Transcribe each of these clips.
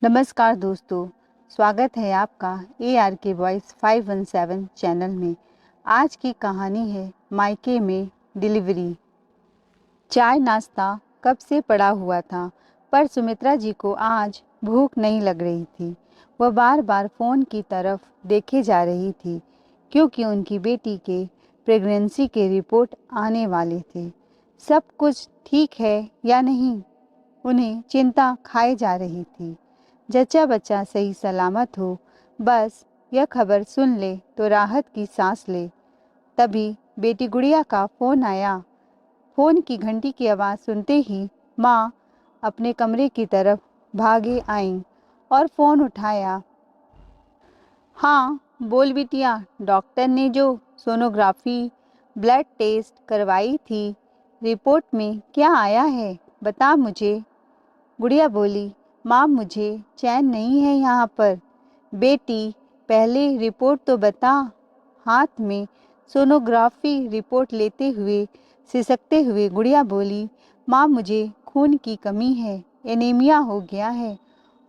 नमस्कार दोस्तों, स्वागत है आपका ARK वॉइस 517 चैनल में। आज की कहानी है मायके में डिलीवरी। चाय नाश्ता कब से पड़ा हुआ था, पर सुमित्रा जी को आज भूख नहीं लग रही थी। वह बार बार फ़ोन की तरफ देखे जा रही थी, क्योंकि उनकी बेटी के प्रेगनेंसी के रिपोर्ट आने वाले थे। सब कुछ ठीक है या नहीं, उन्हें चिंता खाए जा रही थी। जच्चा बच्चा सही सलामत हो, बस यह खबर सुन ले तो राहत की सांस ले। तभी बेटी गुड़िया का फ़ोन आया। फ़ोन की घंटी की आवाज़ सुनते ही माँ अपने कमरे की तरफ भागे आईं और फ़ोन उठाया। हाँ बोल बिटिया, डॉक्टर ने जो सोनोग्राफी ब्लड टेस्ट करवाई थी, रिपोर्ट में क्या आया है बता मुझे। गुड़िया बोली, माँ मुझे चैन नहीं है यहाँ पर। बेटी पहले रिपोर्ट तो बता। हाथ में सोनोग्राफी रिपोर्ट लेते हुए सिसकते हुए गुड़िया बोली, माँ मुझे खून की कमी है, एनीमिया हो गया है,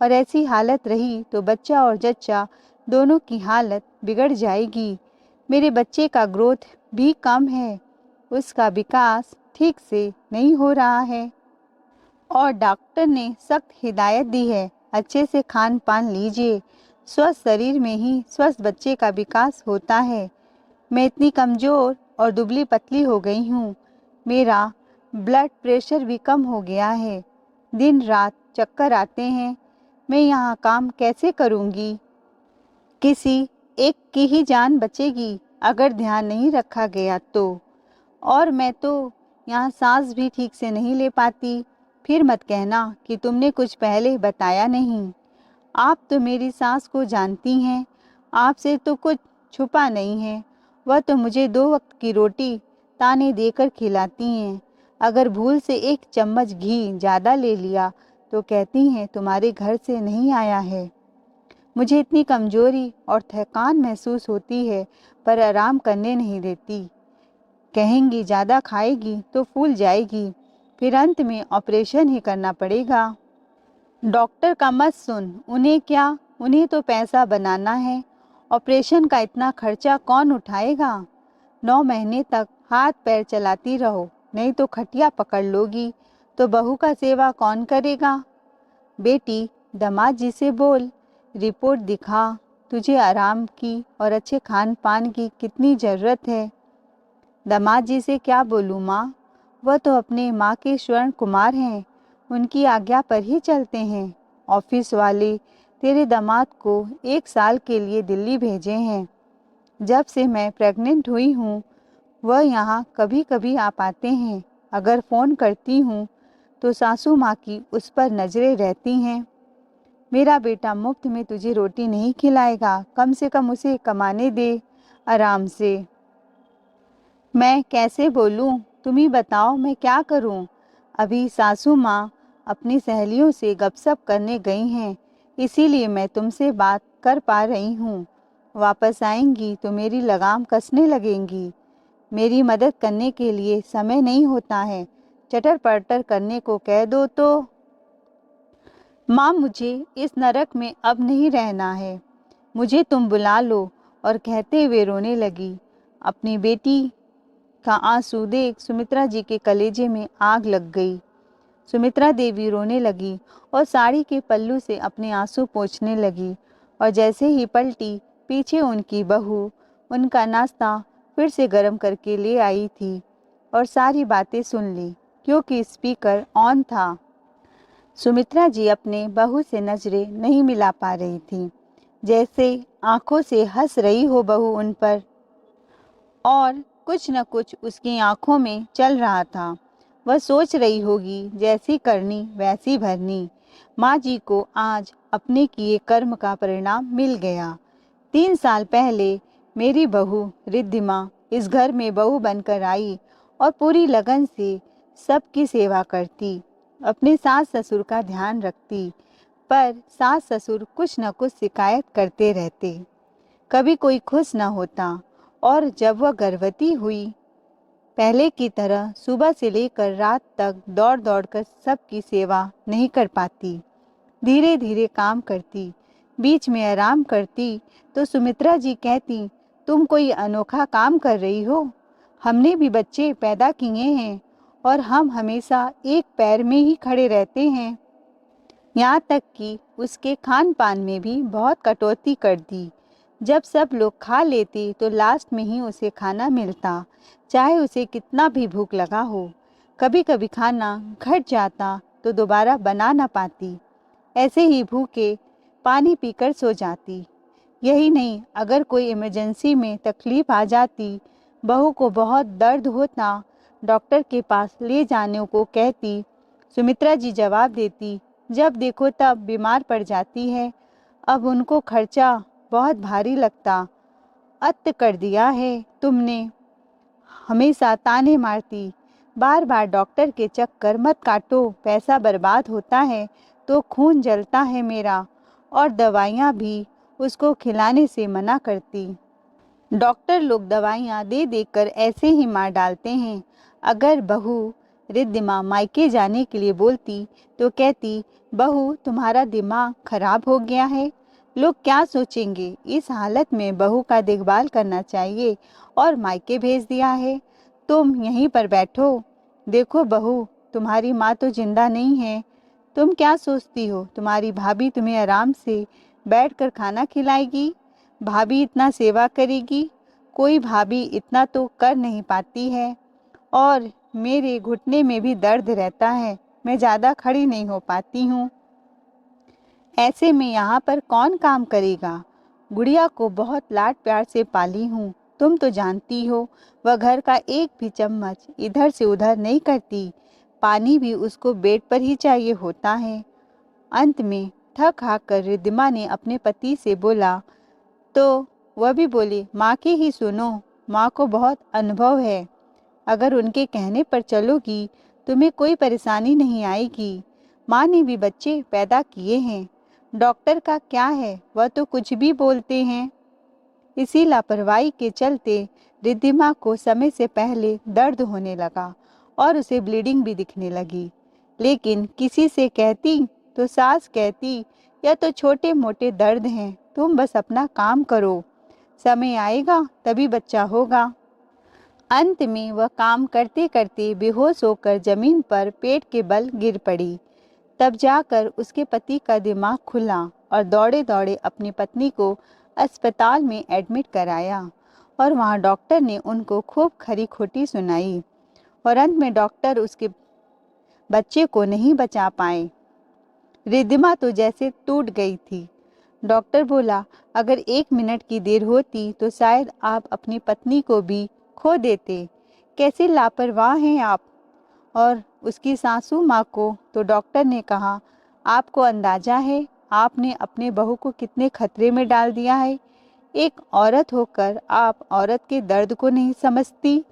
और ऐसी हालत रही तो बच्चा और जच्चा दोनों की हालत बिगड़ जाएगी। मेरे बच्चे का ग्रोथ भी कम है, उसका विकास ठीक से नहीं हो रहा है, और डॉक्टर ने सख्त हिदायत दी है, अच्छे से खान पान लीजिए। स्वस्थ शरीर में ही स्वस्थ बच्चे का विकास होता है। मैं इतनी कमज़ोर और दुबली पतली हो गई हूँ, मेरा ब्लड प्रेशर भी कम हो गया है, दिन रात चक्कर आते हैं। मैं यहाँ काम कैसे करूँगी? किसी एक की ही जान बचेगी अगर ध्यान नहीं रखा गया तो। और मैं तो यहाँ सांस भी ठीक से नहीं ले पाती। फिर मत कहना कि तुमने कुछ पहले बताया नहीं। आप तो मेरी सास को जानती हैं, आपसे तो कुछ छुपा नहीं है। वह तो मुझे 2 वक्त की रोटी ताने देकर खिलाती हैं। अगर भूल से 1 चम्मच घी ज़्यादा ले लिया तो कहती हैं तुम्हारे घर से नहीं आया है। मुझे इतनी कमज़ोरी और थकान महसूस होती है, पर आराम करने नहीं देती। कहेंगी ज़्यादा खाएगी तो फूल जाएगी, फिर अंत में ऑपरेशन ही करना पड़ेगा। डॉक्टर का मत सुन, उन्हें क्या, उन्हें तो पैसा बनाना है। ऑपरेशन का इतना खर्चा कौन उठाएगा? 9 महीने तक हाथ पैर चलाती रहो, नहीं तो खटिया पकड़ लोगी, तो बहू का सेवा कौन करेगा? बेटी दामाद जी से बोल, रिपोर्ट दिखा, तुझे आराम की और अच्छे खान पान की कितनी ज़रूरत है। दामाद जी से क्या बोलूँ माँ, वह तो अपने माँ के स्वर्ण कुमार हैं, उनकी आज्ञा पर ही चलते हैं। ऑफिस वाले तेरे दामाद को 1 साल के लिए दिल्ली भेजे हैं। जब से मैं प्रेग्नेंट हुई हूँ, वह यहाँ कभी कभी आ पाते हैं। अगर फ़ोन करती हूँ तो सासू माँ की उस पर नज़रें रहती हैं। मेरा बेटा मुफ्त में तुझे रोटी नहीं खिलाएगा, कम से कम उसे कमाने दे आराम से। मैं कैसे बोलूं, तुम ही बताओ मैं क्या करूं। अभी सासू माँ अपनी सहेलियों से गपशप करने गई हैं, इसीलिए मैं तुमसे बात कर पा रही हूँ। वापस आएंगी तो मेरी लगाम कसने लगेंगी। मेरी मदद करने के लिए समय नहीं होता है, चटर पटर करने को कह दो तो। माँ मुझे इस नरक में अब नहीं रहना है, मुझे तुम बुला लो। और कहते हुए रोने लगी। अपनी बेटी का आंसू देख सुमित्रा जी के कलेजे में आग लग गई। सुमित्रा देवी रोने लगी और साड़ी के पल्लू से अपने आंसू पोंछने लगी। और जैसे ही पलटी, पीछे उनकी बहू उनका नाश्ता फिर से गर्म करके ले आई थी और सारी बातें सुन ली, क्योंकि स्पीकर ऑन था। सुमित्रा जी अपने बहू से नजरें नहीं मिला पा रही थी, जैसे आंखों से हंस रही हो बहू उन पर, और कुछ न कुछ उसकी आंखों में चल रहा था। वह सोच रही होगी, जैसी करनी वैसी भरनी। माँ जी को आज अपने किए कर्म का परिणाम मिल गया। 3 साल पहले मेरी बहू रिद्धिमा इस घर में बहू बनकर आई और पूरी लगन से सबकी सेवा करती, अपने सास ससुर का ध्यान रखती। पर सास ससुर कुछ न कुछ शिकायत करते रहते, कभी कोई खुश न होता। और जब वह गर्भवती हुई, पहले की तरह सुबह से लेकर रात तक दौड़ दौड़ कर सबकी सेवा नहीं कर पाती। धीरे धीरे काम करती, बीच में आराम करती तो सुमित्रा जी कहती, तुम कोई अनोखा काम कर रही हो। हमने भी बच्चे पैदा किए हैं और हम हमेशा एक पैर में ही खड़े रहते हैं। यहाँ तक कि उसके खान पान में भी बहुत कटौती कर दी। जब सब लोग खा लेते तो लास्ट में ही उसे खाना मिलता, चाहे उसे कितना भी भूख लगा हो। कभी कभी खाना घट जाता तो दोबारा बना ना पाती, ऐसे ही भूखे पानी पीकर सो जाती। यही नहीं, अगर कोई इमरजेंसी में तकलीफ आ जाती, बहू को बहुत दर्द होता, डॉक्टर के पास ले जाने को कहती, सुमित्रा जी जवाब देती, जब देखो तब बीमार पड़ जाती है, अब उनको खर्चा बहुत भारी लगता। अत कर दिया है तुमने। हमेशा ताने मारती, बार बार डॉक्टर के चक्कर मत काटो, पैसा बर्बाद होता है तो खून जलता है मेरा, और दवाइयाँ भी उसको खिलाने से मना करती। डॉक्टर लोग दवाइयाँ दे देकर ऐसे ही मार डालते हैं। अगर बहू रिद्धिमा मायके जाने के लिए बोलती तो कहती, बहू तुम्हारा दिमाग खराब हो गया है, लोग क्या सोचेंगे। इस हालत में बहू का देखभाल करना चाहिए और मायके भेज दिया है। तुम यहीं पर बैठो, देखो बहू तुम्हारी माँ तो जिंदा नहीं है। तुम क्या सोचती हो तुम्हारी भाभी तुम्हें आराम से बैठकर खाना खिलाएगी, भाभी इतना सेवा करेगी? कोई भाभी इतना तो कर नहीं पाती है। और मेरे घुटने में भी दर्द रहता है, मैं ज़्यादा खड़ी नहीं हो पाती हूँ। ऐसे में यहाँ पर कौन काम करेगा। गुड़िया को बहुत लाड प्यार से पाली हूँ, तुम तो जानती हो वह घर का एक भी चम्मच इधर से उधर नहीं करती, पानी भी उसको बेड पर ही चाहिए होता है। अंत में थक हार कर रिद्धिमा ने अपने पति से बोला तो वह भी बोली, माँ की ही सुनो, माँ को बहुत अनुभव है, अगर उनके कहने पर चलोगी तुम्हें कोई परेशानी नहीं आएगी। माँ ने भी बच्चे पैदा किए हैं, डॉक्टर का क्या है, वह तो कुछ भी बोलते हैं। इसी लापरवाही के चलते रिद्धिमा को समय से पहले दर्द होने लगा और उसे ब्लीडिंग भी दिखने लगी। लेकिन किसी से कहती तो सास कहती, यह तो छोटे मोटे दर्द हैं, तुम बस अपना काम करो, समय आएगा तभी बच्चा होगा। अंत में वह काम करते करते बेहोश होकर जमीन पर पेट के बल गिर पड़ी। तब जाकर उसके पति का दिमाग खुला और दौड़े दौड़े अपनी पत्नी को अस्पताल में एडमिट कराया, और वहां डॉक्टर ने उनको खूब खरी खोटी सुनाई, और अंत में डॉक्टर उसके बच्चे को नहीं बचा पाए। रिद्धिमा तो जैसे टूट गई थी। डॉक्टर बोला, अगर 1 मिनट की देर होती तो शायद आप अपनी पत्नी को भी खो देते। कैसे लापरवाह हैं आप। और उसकी सासू माँ को तो डॉक्टर ने कहा, आपको अंदाजा है आपने अपने बहू को कितने खतरे में डाल दिया है। एक औरत होकर आप औरत के दर्द को नहीं समझती।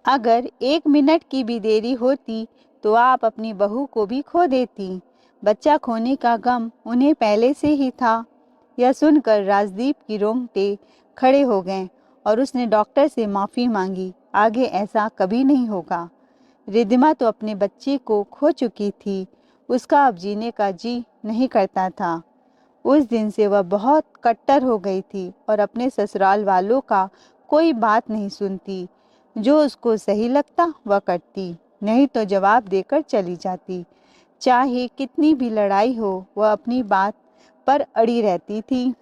अगर 1 मिनट की भी देरी होती तो आप अपनी बहू को भी खो देती। बच्चा खोने का गम उन्हें पहले से ही था। यह सुनकर राजदीप की रोंगटे खड़े हो गए और उसने डॉक्टर से माफ़ी मांगी, आगे ऐसा कभी नहीं होगा। रिद्धिमा तो अपने बच्चे को खो चुकी थी, उसका अब जीने का जी नहीं करता था। उस दिन से वह बहुत कट्टर हो गई थी और अपने ससुराल वालों का कोई बात नहीं सुनती। जो उसको सही लगता वह करती, नहीं तो जवाब देकर चली जाती। चाहे कितनी भी लड़ाई हो वह अपनी बात पर अड़ी रहती थी।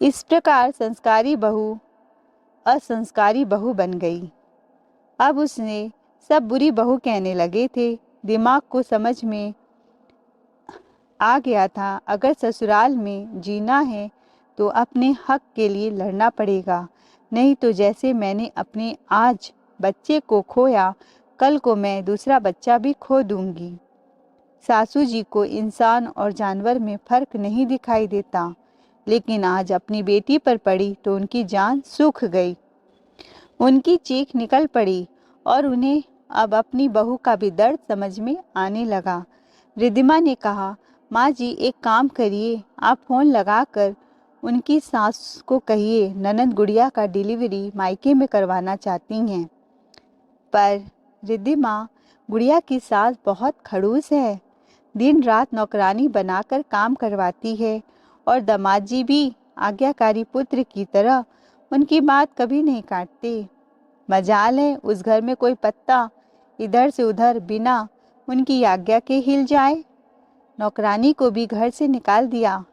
इस प्रकार संस्कारी बहू असंस्कारी बहू बन गई। अब उसने सब बुरी बहू कहने लगे थे। दिमाग को समझ में आ गया था, अगर ससुराल में जीना है तो अपने हक के लिए लड़ना पड़ेगा, नहीं तो जैसे मैंने अपने आज बच्चे को खोया, कल को मैं दूसरा बच्चा भी खो दूंगी। सासू जी को इंसान और जानवर में फर्क नहीं दिखाई देता, लेकिन आज अपनी बेटी पर पड़ी तो उनकी जान सूख गई। उनकी चीख निकल पड़ी और उन्हें अब अपनी बहू का भी दर्द समझ में आने लगा। रिद्धिमा ने कहा, माँ जी एक काम करिए, आप फ़ोन लगाकर उनकी सास को कहिए ननद गुड़िया का डिलीवरी मायके में करवाना चाहती हैं। पर रिद्धिमा, गुड़िया की सास बहुत खड़ूस है, दिन रात नौकरानी बनाकर काम करवाती है और दामाद जी भी आज्ञाकारी पुत्र की तरह उनकी बात कभी नहीं काटते। मजाल है उस घर में कोई पत्ता इधर से उधर बिना उनकी आज्ञा के हिल जाए। नौकरानी को भी घर से निकाल दिया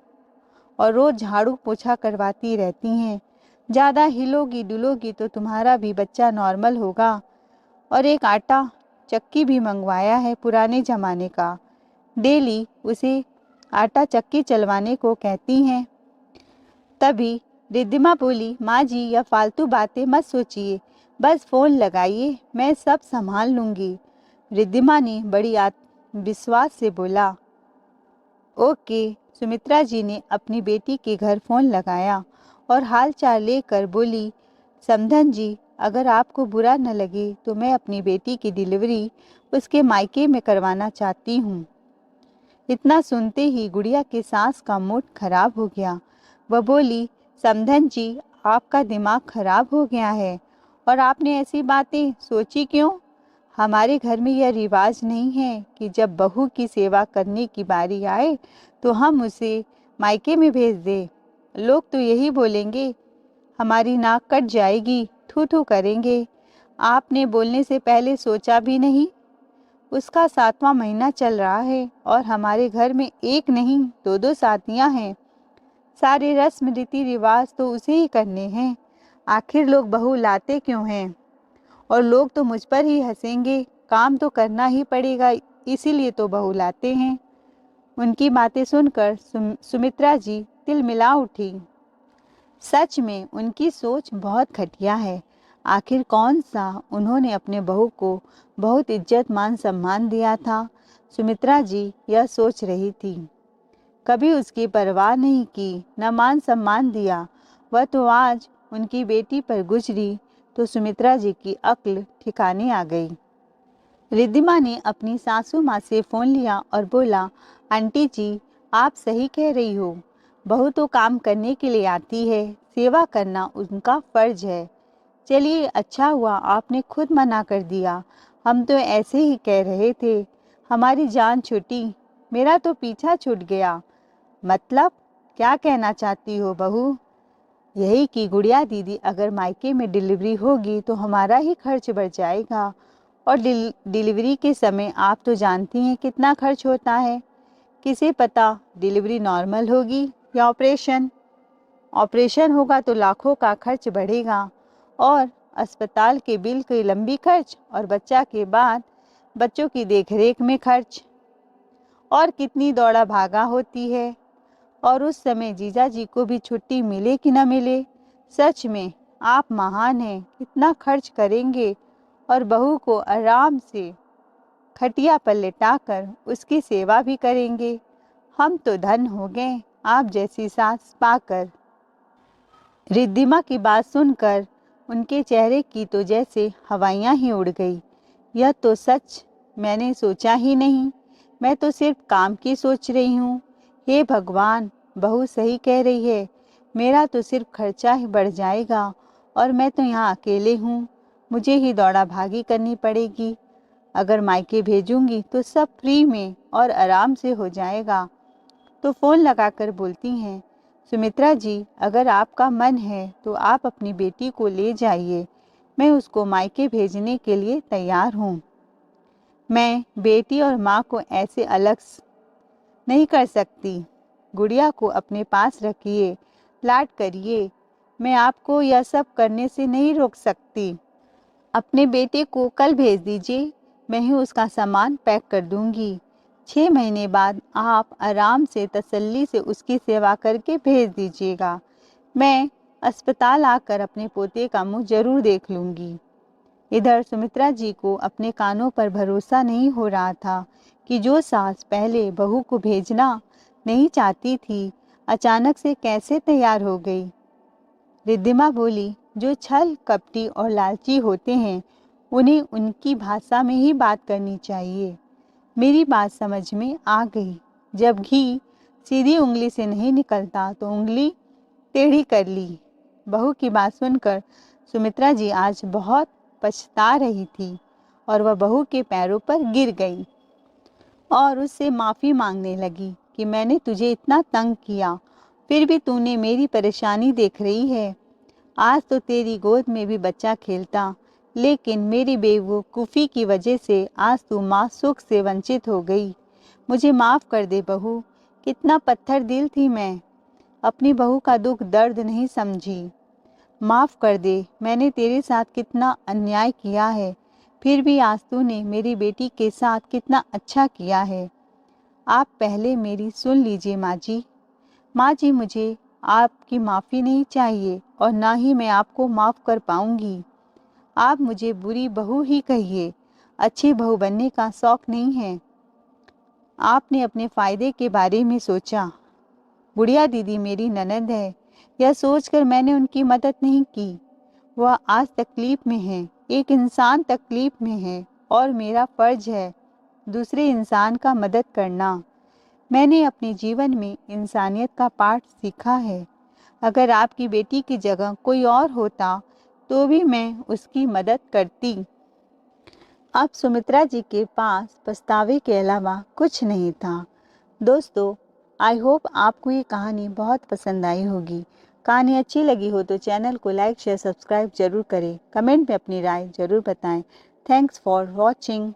और रोज झाड़ू पोछा करवाती रहती हैं। ज़्यादा हिलोगी डुलोगी तो तुम्हारा भी बच्चा नॉर्मल होगा। और एक आटा चक्की भी मंगवाया है पुराने ज़माने का, डेली उसे आटा चक्की चलवाने को कहती हैं। तभी रिद्धिमा बोली, माँ जी यह फालतू बातें मत सोचिए, बस फ़ोन लगाइए, मैं सब संभाल लूँगी। रिद्धिमा ने बड़ी आत्मविश्वास से बोला। ओके। सुमित्रा जी ने अपनी बेटी के घर फ़ोन लगाया और हाल चाल लेकर बोली, समधन जी अगर आपको बुरा न लगे तो मैं अपनी बेटी की डिलीवरी उसके मायके में करवाना चाहती हूँ। इतना सुनते ही गुड़िया के सास का मूड खराब हो गया। वह बोली, समधन जी आपका दिमाग खराब हो गया है और आपने ऐसी बातें सोची क्यों? हमारे घर में यह रिवाज नहीं है कि जब बहू की सेवा करने की बारी आए तो हम उसे मायके में भेज दें। लोग तो यही बोलेंगे, हमारी नाक कट जाएगी, थू थू करेंगे। आपने बोलने से पहले सोचा भी नहीं। उसका 7वां महीना चल रहा है और हमारे घर में एक नहीं दो दो शादियां हैं। सारे रस्म रीति रिवाज तो उसे ही करने हैं। आखिर लोग बहू लाते क्यों हैं? और लोग तो मुझ पर ही हंसेंगे। काम तो करना ही पड़ेगा, इसीलिए तो बहू लाते हैं। उनकी बातें सुनकर सुमित्रा जी तिलमिला उठी। सच में उनकी सोच बहुत घटिया है। आखिर कौन सा उन्होंने अपने बहू को बहुत इज्जत मान सम्मान दिया था। सुमित्रा जी यह सोच रही थी। कभी उसकी परवाह नहीं की, न मान सम्मान दिया। वह तो आज उनकी बेटी पर गुजरी तो सुमित्रा जी की अक्ल ठिकाने आ गई। रिद्धिमा ने अपनी सासू माँ से फ़ोन लिया और बोला, आंटी जी आप सही कह रही हो। बहू तो काम करने के लिए आती है, सेवा करना उनका फ़र्ज है। चलिए अच्छा हुआ आपने खुद मना कर दिया, हम तो ऐसे ही कह रहे थे। हमारी जान छूटी, मेरा तो पीछा छूट गया। मतलब क्या कहना चाहती हो बहू? यही कि गुड़िया दीदी अगर मायके में डिलीवरी होगी तो हमारा ही खर्च बढ़ जाएगा। और डिलीवरी के समय आप तो जानती हैं कितना खर्च होता है। किसे पता डिलीवरी नॉर्मल होगी या ऑपरेशन। ऑपरेशन होगा तो लाखों का खर्च बढ़ेगा और अस्पताल के बिल की लंबी खर्च और बच्चा के बाद बच्चों की देखरेख में खर्च और कितनी दौड़ा भागा होती है। और उस समय जीजा जी को भी छुट्टी मिले कि न मिले। सच में आप महान हैं, कितना खर्च करेंगे और बहू को आराम से खटिया पर लेटाकर उसकी सेवा भी करेंगे। हम तो धन हो गए आप जैसी सास पाकर। रिद्धिमा की बात सुनकर उनके चेहरे की तो जैसे हवाइयाँ ही उड़ गई। यह तो सच मैंने सोचा ही नहीं। मैं तो सिर्फ काम की सोच रही हूँ। हे भगवान, बहू सही कह रही है। मेरा तो सिर्फ खर्चा ही बढ़ जाएगा और मैं तो यहाँ अकेले हूँ। मुझे ही दौड़ा भागी करनी पड़ेगी। अगर मायके भेजूंगी तो सब फ्री में और आराम से हो जाएगा। तो फ़ोन लगाकर बोलती हैं, सुमित्रा जी अगर आपका मन है तो आप अपनी बेटी को ले जाइए। मैं उसको मायके भेजने के लिए तैयार हूँ। मैं बेटी और माँ को ऐसे अलग नहीं कर सकती। गुड़िया को अपने पास रखिए, लाड करिए। मैं आपको यह सब करने से नहीं रोक सकती। अपने बेटे को कल भेज दीजिए, मैं ही उसका सामान पैक कर दूंगी। 6 महीने बाद आप आराम से तसल्ली से उसकी सेवा करके भेज दीजिएगा। मैं अस्पताल आकर अपने पोते का मुंह जरूर देख लूँगी। इधर सुमित्रा जी को अपने कानों पर भरोसा नहीं हो रहा था कि जो सास पहले बहू को भेजना नहीं चाहती थी, अचानक से कैसे तैयार हो गई। रिद्धिमा बोली, जो छल कपटी और लालची होते हैं उन्हें उनकी भाषा में ही बात करनी चाहिए। मेरी बात समझ में आ गई। जब घी सीधी उंगली से नहीं निकलता तो उंगली टेढ़ी कर ली। बहू की बात सुनकर सुमित्रा जी आज बहुत पछता रही थी और वह बहू के पैरों पर गिर गई। और उससे माफ़ी मांगने लगी कि मैंने तुझे इतना तंग किया, फिर भी तूने मेरी परेशानी देख रही है। आज तो तेरी गोद में भी बच्चा खेलता, लेकिन मेरी बेवकूफ़ी की वजह से आज तू माँ सुख से वंचित हो गई। मुझे माफ़ कर दे बहू, कितना पत्थर दिल थी मैं, अपनी बहू का दुख दर्द नहीं समझी। माफ़ कर दे, मैंने तेरे साथ कितना अन्याय किया है, फिर भी आज तूने मेरी बेटी के साथ कितना अच्छा किया है। आप पहले मेरी सुन लीजिए माँ जी। माँ जी, मुझे आपकी माफ़ी नहीं चाहिए और ना ही मैं आपको माफ़ कर पाऊँगी। आप मुझे बुरी बहू ही कहिए, अच्छी बहू बनने का शौक़ नहीं है। आपने अपने फ़ायदे के बारे में सोचा। बुढ़िया दीदी मेरी ननद है, यह सोचकर मैंने उनकी मदद नहीं की। वह आज तकलीफ़ में है, एक इंसान तकलीफ़ में है और मेरा फ़र्ज़ है दूसरे इंसान का मदद करना। मैंने अपने जीवन में इंसानियत का पाठ सीखा है। अगर आपकी बेटी की जगह कोई और होता तो भी मैं उसकी मदद करती। अब सुमित्रा जी के पास पछतावे के अलावा कुछ नहीं था। दोस्तों, आई होप आपको ये कहानी बहुत पसंद आई होगी। कहानी अच्छी लगी हो तो चैनल को लाइक शेयर सब्सक्राइब जरूर करें। कमेंट में अपनी राय जरूर बताएं। Thanks for watching.